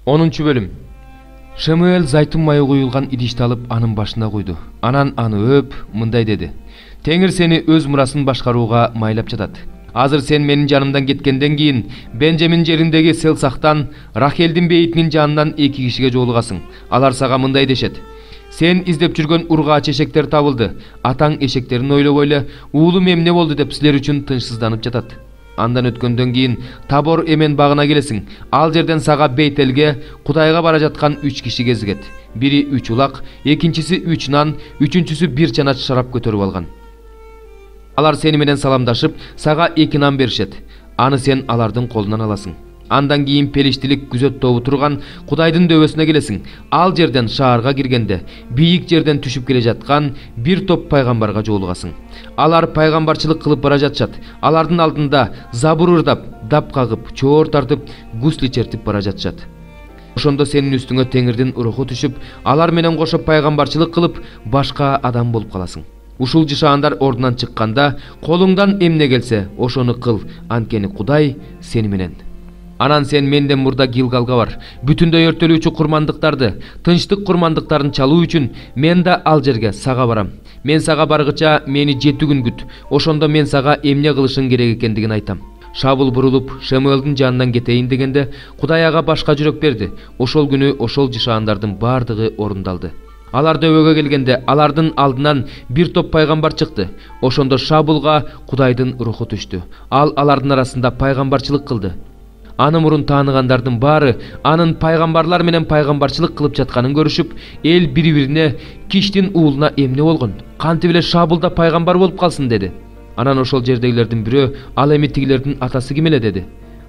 10 bölüm. Шамуэл зайтун майы куюлган идишти алып анын башына куйду. Анан аны өп, мындай деди: Теңир сени өз мурасын башкарууга майлап жатат. Азыр сен менин жанымдан кеткенден кийин Бенжамин жериндеги Селсахтан Рахелдин бейитинин жанынан 2 кишиге жолугасың. Алар сага мындай дешет: Сен издеп жүргөн ургаач эшектер табылды. Атаң эшектерин ойлоп эле, уулум эмне болду деп силер үчүн тынчсызданып жатат. Андан өткөндөн кийин Табор эмен багына келесиң. Ал жерден сага Бейтелге, Кудайга бара жаткан 3 киши кезигет. Бири 3 улак, экинчиси 3 нан, үчүнчүсү 1 чанач шарап көтөрүп алган. Алар сени менен саламдашып, сага 2 нан беришет. Аны сен алардын колунан аласың. Андан кийин Пелиштилик күзөт тобу турган Кудайдын дөбөсүнө келесиң. Ал жерден шаарга киргенде, бийик жерден түшүп келе жаткан бир топ пайгамбарга жолугасың. Алар пайгамбарчылык кылып бара жатышат. Алардын алдында забур ырдап, дап кагып, чоор тартып, гусли чертип бара жатышат. Ошондо сенин үстүңө Теңирдин руху түшүп, алар менен кошо пайгамбарчылык кылып, башка адам болуп каласың. Ушул жышаандар ордунан чыкканда, колуңдан эмне келсе, ошону кыл, анткени Кудай сени менен. Анан сен менден мурда Гилгалга бар. Бүтүндөй өртөлүүчү курмандыктарды, тынчтык курмандыктарын чалуу үчүн мен да ал жерге сага барам. Мен сага баргыча мени 7 күн күт. Ошондо мен сага эмне кылышың керек экендигин айтам. Шабул бурулуп, Шамуэлдин жанынан кетейин дегенде, Кудай ага башка жүрөк берди. Ошол күнү ошол жышаандардын бардыгы орундалды. Алар дөбөгө келгенде, алардын алдынан бир топ пайгамбар чыкты. Ошондо Шабулга Кудайдын руху түштү. Ал алардын арасында пайгамбарчылык кылды. Аны мурун тааныгандардын баары анын пайгамбарлар менен пайгамбарчылык кылып жатканын көрүшүп, эл бири-бирине Киштин уулуна эмне болгон? Кантип эле Шабулда пайгамбар болуп калсын деди. Анан ошол жердегилердин бирөө, ал эми тигилердин атасы ким эле деди.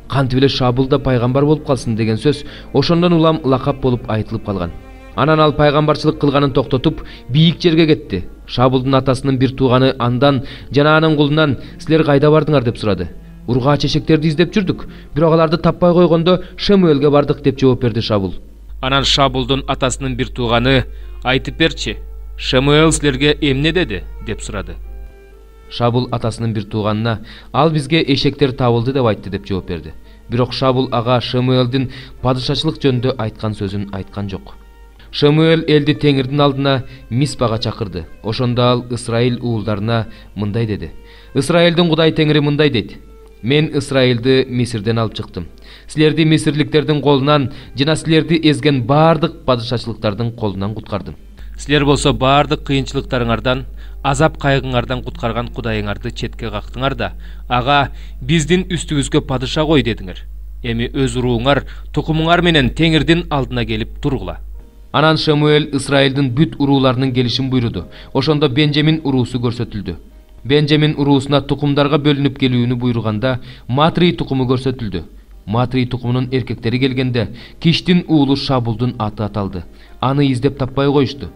Кантип эле Шабулда пайгамбар болуп калсын деген сөз ошондон улам лакап болуп айтылып калган. Анан ал пайгамбарчылык кылганын токтотуп, бийик жерге кетти. Шабулдун атасынын бир тууганы андан жана анын кулунан: "Силер кайда бардыңар?" деп сурады. "Ургаач эшектерди издеп жүрдүк, бирок аларды таппай койгондо Шамуэлге бардык" деп жооп берди Шабул. Анан Шабулдун атасынын бир тууганы: "Айтып берчи, Шамуэл силерге эмне деди?" деп сурады. Шабул атасынын бир тууганына: "Ал бизге эшектер табылды" деп айтты деп жооп берди. Бирок Шабул ага Шамуэлдин падышачылык жөнүндө айткан сөзүн айткан жок. Шамуэл элди Теңирдин алдына Миспага чакырды. Ошондо ал Исраил уулдарына мындай деди: "Исраилдин Кудай Теңири мындай дейт: Мен Исраилди Мисирден алып чыктым. Силерди мисирликтердин колунан жана силерди эзген бардык падышачылыктардын колунан куткардым. Силер болсо бардык кыйынчылыктарыңардан, азап кайгыңардан куткарган Кудайыңарды четке кактыңар да, ага биздин үстүбүзгө падыша кой дедиңер. Эми өз урууңар, тукумуңар менен Теңирдин алдына келип тургула." Анан Шамуэл Исраилдин бүт урууларынын келишин буйруду. Ошондо Бенжамин уруусу көрсөтүлдү. Бенжамин уруусуна тукумдарга бөлүнүп келүүнү буйруганда Матри тукуму көрсөтүлдү. Матри тукумунун эркектери келгенде Киштин уулу Шабулдун аты аталды. Аны издеп таппай коюшту.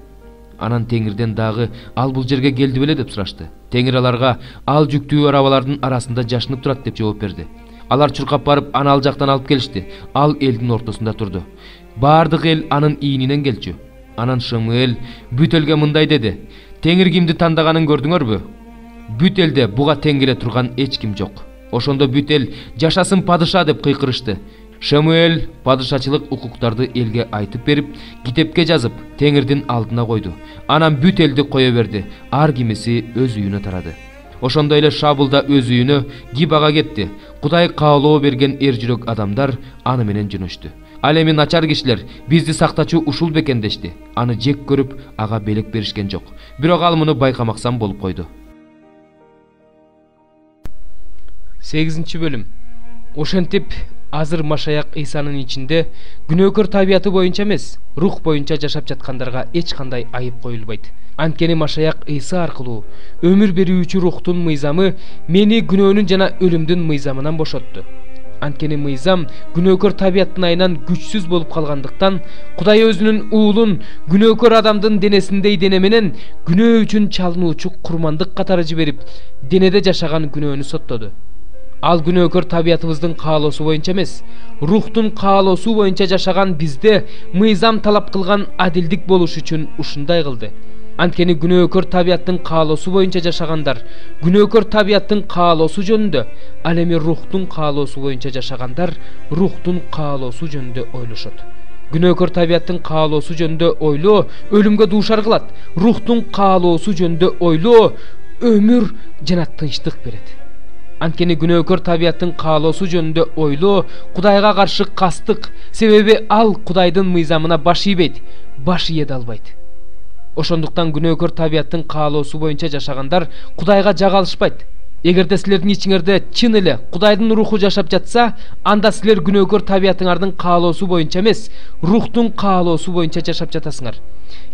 Анан Теңирден дагы: "Ал бул жерге келди беле?" деп сурашты. Теңир аларга: "Ал жүктүү арабалардын арасында жашынып турат" деп жооп берди. Алар чуркап барып, аны ал жактан алып келишти. Ал элдин ортосунда турду. Бардык эл анын ийининен келчү. Анан Шамуэл бүт элге мындай деди: "Теңир кимди тандаганын көрдүңөрбү? Бүт элде буга тең келе турган эч ким жок." Ошондо бүт эл "Жашасын падыша" деп кыйкырышты. Шамуэл падышачылык укуктарды элге айтып берип, китепке жазып, Теңирдин алдына койду. Анан бүт элди кое берди. Ар кимиси өз үйүнө тарады. Ошондо эле Шабул да өз үйүнө Гибага кетти. Кудай каалоо берген эр жүрөк адамдар аны менен жөнөштү. Ал эми начар кишилер бизди сактачу ушул бекен дешти. Аны жек көрүп, ага белек беришкен жок. Бирок ал муну байкамаксан болуп койду. 8 бөлүм. Ошентип азыр Машаяк Исанын ичинде күнөөкөр табияты боюнча эмес, рух боюнча жашап жаткандарга эч кандай айып коюлбайт. Анткени Машаяк Иса аркылуу өмүр берүүчү рухтун мыйзамы мени күнөөнүн жана өлүмдүн мыйзамынан бошотту. Анткени мыйзам күнөөкөр табияттын айынан күчсүз болуп калгандыктан, Кудай өзүнүн уулун күнөөкөр адамдын денесиндей дене менен күнөө үчүн чалынуучу курмандык катары жиберип, денеде жашаган күнөөнү соттоду. Ал күнөөкөр табиятыбыздын каалоосу боюнча эмес, рухтун каалоосу боюнча жашаган бизде мыйзам талап кылган адилдик болуш үчүн ушундай кылды. Анткени күнөөкөр табияттын каалоосу боюнча жашагандар күнөөкөр табияттын каалоосу жөнүндө, ал эми рухтун каалоосу боюнча жашагандар рухтун каалоосу жөнүндө ойлошот. Күнөөкөр табияттын каалоосу жөнүндө ойлоо өлүмгө дуушар кылат. Рухтун каалоосу жөнүндө ойлоо өмүр жана тынчтык берет. Анткени күнөөкөр табияттын каалоосу жөнүндө ойлоо Кудайга каршы кастык, себеби ал Кудайдын мыйзамына баш ийбейт, баш ийе албайт. Ошондуктан күнөөкөр табияттын каалоосу боюнча жашагандар Кудайга жага алышпайт. Эгерде силердин ичиңерде чын эле Кудайдын руху жашап жатса, анда силер күнөөкөр табиятыңардын каалоосу боюнча эмес, рухтун каалоосу боюнча жашап жатасыңар.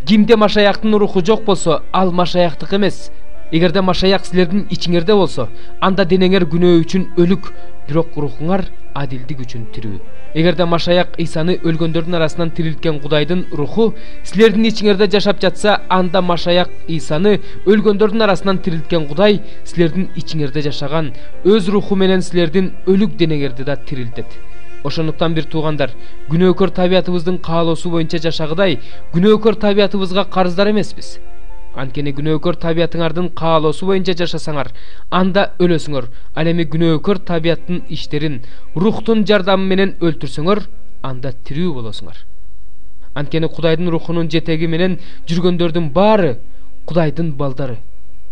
Кимде Машаяктын руху жок болсо, ал Машаяктык эмес. Эгерде Машаяк силердин ичиңерде болсо, анда денеңер күнөө үчүн өлүк, бирок рухуңар адилдик үчүн тирүү. Эгерде Машаяк Исаны өлгөндөрдүн арасынан тирилткен Кудайдын руху силердин ичиңерде жашап жатса, анда Машаяк Исаны өлгөндөрдүн арасынан тирилткен Кудай силердин ичиңерде жашаган өз руху менен силердин өлүк денеңерди да тирилтет. Ошондуктан бир туугандар, күнөөкөр табиятыбыздын каалоосу боюнча жашагыдай, күнөөкөр табиятыбызга карыздар эмеспиз. Анткени күнөөкөр табиятыңардын каалоосу боюнча жашасаңар, анда өлөсүңөр. Ал эми күнөөкөр табияттын иштерин рухтун жардамы менен өлтүрсөңөр, анда тирүү болосуңар. Анткени Кудайдын рухунун жетеги менен жүргөндөрдүн баары Кудайдын балдары.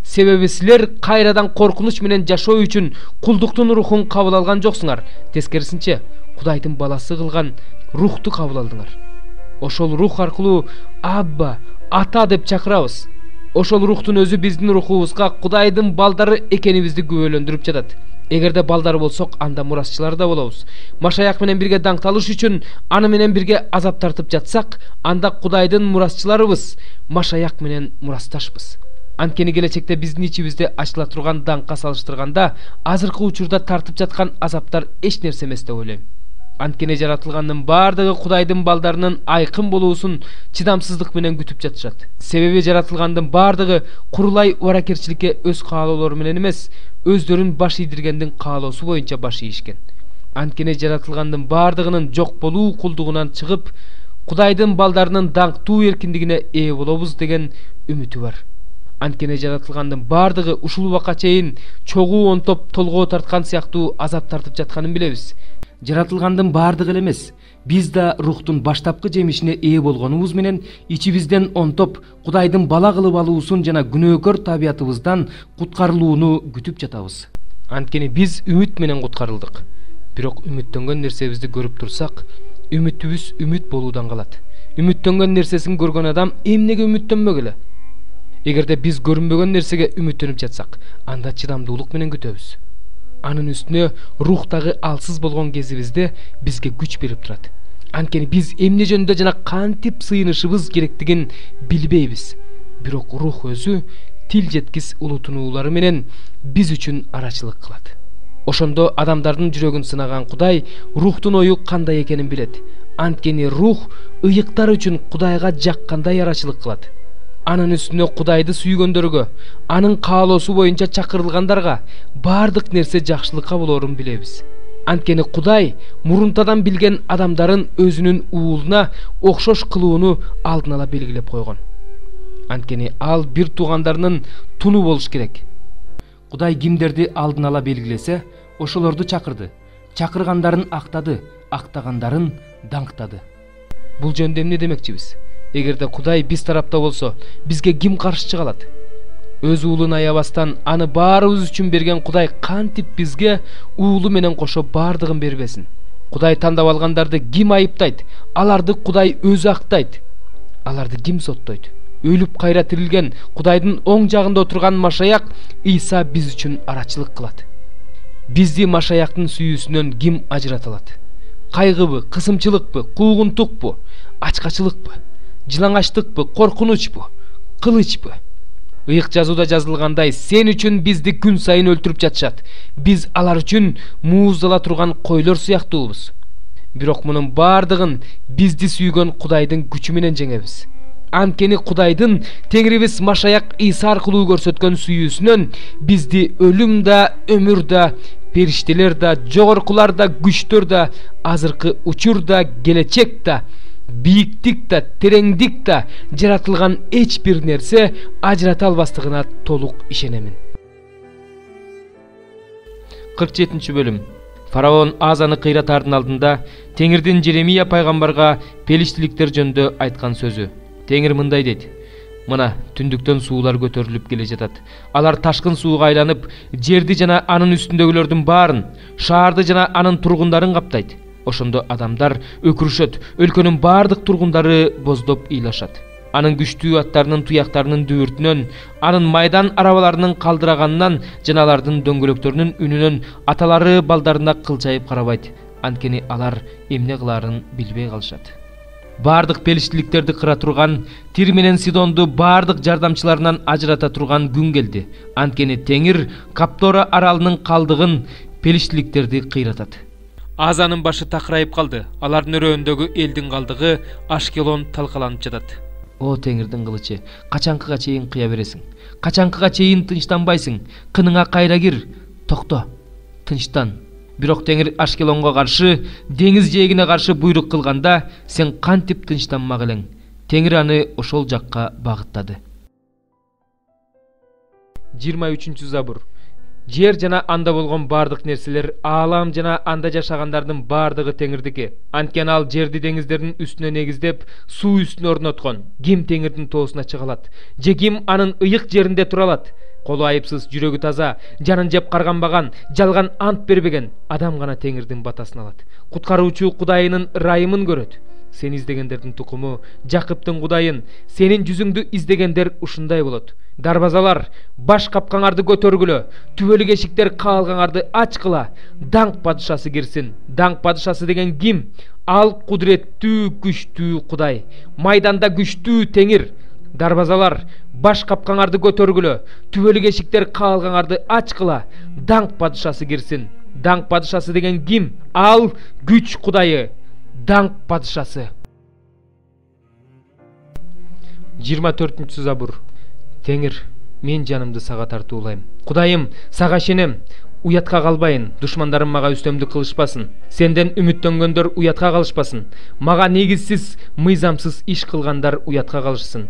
Себеби силер кайрадан коркунуч менен жашоо үчүн кулдуктун рухун кабыл алган жоксуңар. Тескерисинче, Кудайдын баласы кылган рухту кабыл алдыңар. Ошол рух аркылуу Абба, Ата деп чакырабыз. Ошол рухтун өзү биздин рухубузга Кудайдын балдары экенибизди күбөлөндүрүп жатат. Эгерде балдар болсок, анда мурасчылар да болобуз. Машаяк менен бирге даңкталыш үчүн аны менен бирге азап тартып жатсак, анда Кудайдын мурасчыларыбыз, Машаяк менен мурасташпыз. Анткени келечекте биздин ичибизде ачыла турган даңкка салыштырганда, азыркы учурда тартып жаткан азаптар эч нерсе эмес деп ойлойм. Анткени жаратылгандын баардыгы Кудайдын балдарынын айкын болуусун чыдамсыздык менен күтүп жатышат. Себеби жаратылгандын баардыгы курулай убаракерчиликке өз каалоолору менен эмес, өздөрүн баш ийдиргендин каалоосу боюнча баш ийишкен. Анткени жаратылгандын баардыгынын жок болуу кулдугунан чыгып, Кудайдын балдарынын даңктуу эркиндигине ээ болобуз деген үмүтү бар. Анткени жаратылгандын баардыгы ушул убакка чейин чогуу онтоп толгоо тарткан сыяктуу азап тартып жатканын билебиз. Жаратылгандын баардыгы эле эмес, биз да рухтун баштапкы жемишине ээ болгонубуз менен ичибизден онтоп Кудайдын бала кылып алуусун жана күнөөкөр табиятыбыздан куткарылууну күтүп жатабыз. Анткени биз үмүт менен куткарылдык. Бирок үмүттөнгөн нерсебизди көрүп турсак, үмүтүбүз үмүт болуудан калат. Үмүттөнгөн нерсесин көргөн адам эмнеге үмүттөнмөгөлө? Эгерде биз көрүнбөгөн нерсеге үмүттөнүп жатсак, анда чыдамдуулук менен күтөбүз. Анын үстүнө рухтагы алсыз болгон кезибизде бизге күч берип турат. Анткени биз эмне жөнүндө жана кантип сыйынышыбыз керектигин билбейбиз. Бирок рух өзү тил жеткис улутунуулары менен биз үчүн арачылык кылат. Ошондо адамдардын жүрөгүн сынаган Кудай рухтун ою кандай экенин билет. Анткени рух ыйыктар үчүн Кудайга жаккандай арачылык кылат. Анын үстүнө Кудайды сүйгөндөргө, анын каалоосу боюнча чакырылгандарга баардык нерсе жакшылыкка болорун билебиз. Анткени Кудай мурунтадан билген адамдарын өзүнүн уулуна окшош кылууну алдын ала белгилеп койгон. Анткени ал бир туугандарынын туну болуш керек. Кудай кимдерди алдын ала белгилесе, ошолорду чакырды. Чакыргандарын актады, актагандарын даңктады. Бул жөнүндө эмне демекчибиз? Эгерде Кудай биз тарапта болсо, бизге ким каршы чыга алат? Өз уулун аябастан аны баарыбыз үчүн берген Кудай кантип бизге уулу менен кошо баардыгын бербесин? Кудай тандап алгандарды ким айыптайт? Аларды Кудай өзү актайт. Аларды ким соттойт? Өлүп кайра тирилген Кудайдын оң жагында отурган Машаяк Иса биз үчүн арачылык кылат. Бизди Машаяктын сүйүүсүнөн ким ажырата алат? Кайгыбы, кысымчылыкпы, куугунтукпу, ачкачылыкпы, жылаңачтыкпы, коркунучпу, кылычпы? Ыйык жазууда жазылгандай, сен үчүн бизди күн сайын өлтүрүп жатышат. Биз алар үчүн мууздала турган койлор сыяктуубуз. Бирок мунун баардыгын бизди сүйгөн Кудайдын күчү менен жеңебиз. Анткени Кудайдын Теңирибиз Машаяк Иса аркылуу көрсөткөн сүйүүсүнөн бизди өлүм да, өмүр да, периштелер да, жогоркулар да, күчтөр да, азыркы учур да, келечек да, бийиктик да, тереңдик да, жаратылган эч бир нерсе ажырата албастыгына толук ишенемин. 47 бөлүм. Фараон Азаны кыйратаардын алдында Теңирдин Жеремия пайгамбарга пелиштиликтер жөнүндө айткан сөзү. Теңир мындай дейт: Мына түндүктөн суулар көтөрүлүп келе жатат. Алар ташкын сууга айланып, жерди жана анын үстүндөгүлөрдүн баарын, шаарды жана анын тургундарын каптайт. Ошондо адамдар өкүрүшөт, өлкөнүн баардык тургундары боздоп ыйлашат. Анын күчтүү аттарынын туяктарынын дүбүртүнөн, анын майдан арабаларынын калдыраганынан жана алардын дөңгөлөктөрүнүн үнүнөн аталары балдарына кылчайып карабайт. Анткени алар эмне кылаарын билбей калышат. Бардык пелиштиликтерди кыра турган, Тир менен Сидонду бардык жардамчыларынан ажырата турган күн келди. Анткени Теңир Каптора аралынын калдыгын пелиштиликтерди кыйратат. Азанын башы такырайып калды. Алардын өрөөндөгү элдин калдыгы Ашкелон талкаланып жатат. О Теңирдин кылычы, качанкыга чейин кыя бересиң? Качанкыга чейин тынчтанбайсың? Кыныңа кайра кир. Токто. Тынчтан. Бирок Теңир Ашкелонго каршы, деңиз жээгине каршы буйрук кылганда, сен кантип тынчтанмак элең? Теңир аны ошол жакка багыттады. 23 Забур. Жер жана анда болгон бардык нерселер, аалам жана анда жашагандардын бардыгы Теңирдики. Анткени ал жерди деңиздердин үстүнө негиздеп, суу үстүнө орноткон. Ким Теңирдин тоосуна чыга алат? Же ким анын ыйык жеринде тура алат? Колу айыпсыз, жүрөгү таза, жанын жеп карганбаган, жалган ант бербеген адам гана Теңирдин батасын алат. Куткаруучу Кудайынын ырайымын көрөт. Сени издегендердин тукуму, Жакыптын Кудайын, сенин жүзүңдү издегендер ушундай болот. Дарбазалар, баш капкаңарды көтөргүлө, түбөлүк эшиктер каалгаңарды ачкыла. Даңк падышасы кирсин. Даңк падышасы деген ким? Ал кудуреттүү, күчтүү Кудай. Майданда күчтүү Теңир. Дарбазалар, баш капкаңарды көтөргүлө, түбөлүк эшиктер каалгаңарды ачкыла. Даңк падышасы кирсин. Даңк падышасы деген ким? Ал күч Кудайы. Даңк падышасы. 24 Забур. Теңир, мен жанымды сага тартуулайм. Кудайым, сага ишенем. Уятка калбайын, душмандарым мага үстөмдүк кылышпасын. Сенден үмүттөнгөндөр уятка калышпасын. Мага негизсиз, мыйзамсыз иш кылгандар уятка калышсын.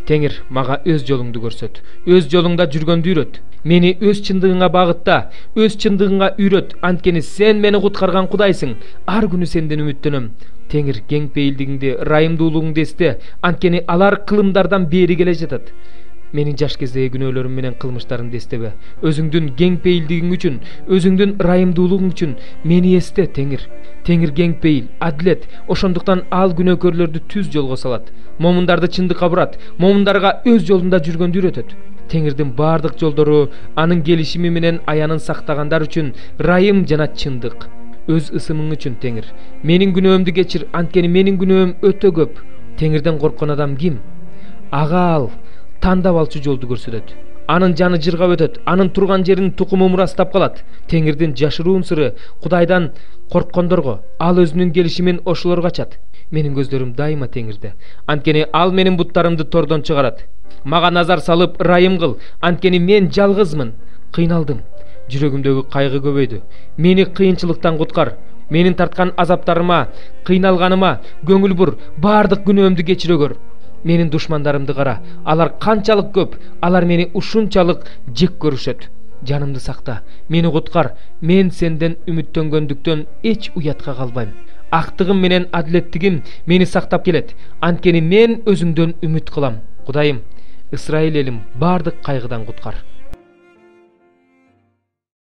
Теңир, мага өз жолуңду көрсөт. Өз жолуңда жүргөндү үйрөт. Мени өз чындыгыңа багытта, өз чындыгыңа үйрөт. Анткени сен мени куткарган Кудайсың. Ар күнү сенден үмүттөнөм. Теңир, кең пейилдигиңди, ырайымдуулугуңду эсте. Анткени алар кылымдардан бери келе жатат. Менин жаш кездеги күнөөлөрүм менен кылмыштарымды эстебе. Өзүңдүн кең пейилдигиң үчүн, өзүңдүн ырайымдуулугуң үчүн мени эсте, Теңир. Теңир кең пейил, адилет. Ошондуктан ал күнөөкөрлөрдү түз жолго салат. Момундарды чындыкка бурат, момундарга өз жолунда жүргөндү үйрөтөт. Теңирдин бардык жолдору анын келишими менен аянын сактагандар үчүн ырайым жана чындык. Өз ысымың үчүн, Теңир, менин күнөөмдү кечир, анткени менин күнөөм өтө көп. Теңирден корккон адам ким? Ага ал тандап алчу жолду көрсөтөт. Анын жаны жыргап өтөт, анын турган жерин тукуму мурастап калат. Теңирдин жашыруун сыры Кудайдан корккондорго, ал өзүнүн келишимин ошолорго ачат. Менин көздөрүм дайыма Теңирде, анткени ал менин буттарымды тордон чыгарат. Мага назар салып ырайым кыл, анткени мен жалгызмын. Кыйналдым, жүрөгүмдөгү кайгы көбөйдү. Мени кыйынчылыктан куткар. Менин тарткан азаптарыма, кыйналганыма көңүл бур, бардык күнөөмдү кечире көр. Менин душмандарымды кара, алар канчалык көп, алар мени ушунчалык жек көрүшөт. Жанымды сакта, мени куткар. Мен сенден үмүттөнгөндүктөн эч уятка калбайм. Актыгым менен адилеттигим мени сактап келет. Анткени мен өзүңдөн үмүт кылам. Кудайым, Исраил элим бардык кайгыдан куткар.